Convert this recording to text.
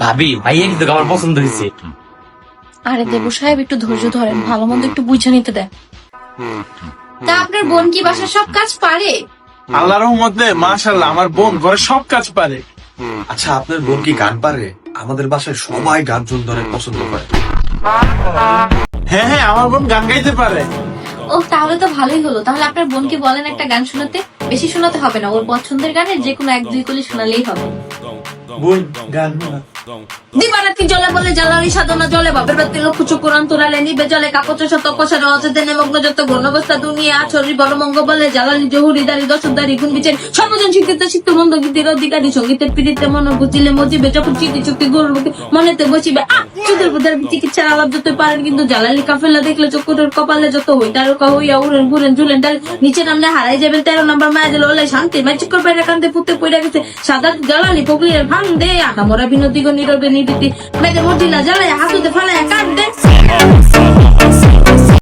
ভাবি ভাইয়া কিন্তু আমার পছন্দ হয়েছে। আরে দেবু সাহেব একটু ধৈর্য ধরেন, ভালো মন্দ একটু বুঝে নিতে দেন। তা আপনার বোন কি বাসার সব কাজ পারে? আল্লাহর রহমতে মাশাআল্লাহ আমার বোন ঘরে সব কাজ পারে। আচ্ছা আপনার বোন কি গান পারে? আমাদের বাসায় সবাই গান শুনতে অনেক পছন্দ করে। হ্যাঁ হ্যাঁ আমার বোন গান গাইতে পারে। ও তাহলে তো ভালোই হলো। তাহলে আপনার বোনকে বলেন একটা গান শোনাতে। বেশি শোনাতে হবে না, ওর পছন্দের গানের যে কোনো এক দুই কলি শোনালেই হবে। বোন গান শোনা। দিবারাত্রি জলে বলে জ্বালানি সাধনা জলে বাপের বাতি লক্ষ চকুর অন্তরালে নিবে জলে কাপড় শত কষার অচেতে নিমগ্ন যত গণবস্তা দুনিয়া ছড়ি বড় মঙ্গ বলে জ্বালানি জহুরি দারি দশদারি গুণ বিচার সর্বজন শিক্ষিত শিক্ষিত মন্দ গীতের অধিকারী সঙ্গীতের পীড়িতে মন বুঝিলে মজিবে যখন চিঠি চুক্তি গরুর বুকে মনেতে বসিবে চুদের বুধার চিকিৎসার আলাপ যত পারেন কিন্তু জ্বালানি কাফেলা দেখলে চকুরের কপালে যত হই তারকা হইয়া উড়েন ঘুরেন ঝুলেন ডাল নিচে নামলে হারাই যাবেন 13 নম্বর মায়া দিল ওলাই শান্তি ম্যাচিক করে বাইরে কান্দে পুঁতে পড়ে গেছে সাদা জ্বালানি পকলির ভাঙ দে আটা মরা বিনোদী নীরবে নিবৃত্তি মেয়েদের মর্জিলা জ্বালায় হাসুতে ফালায় কাঁদ দে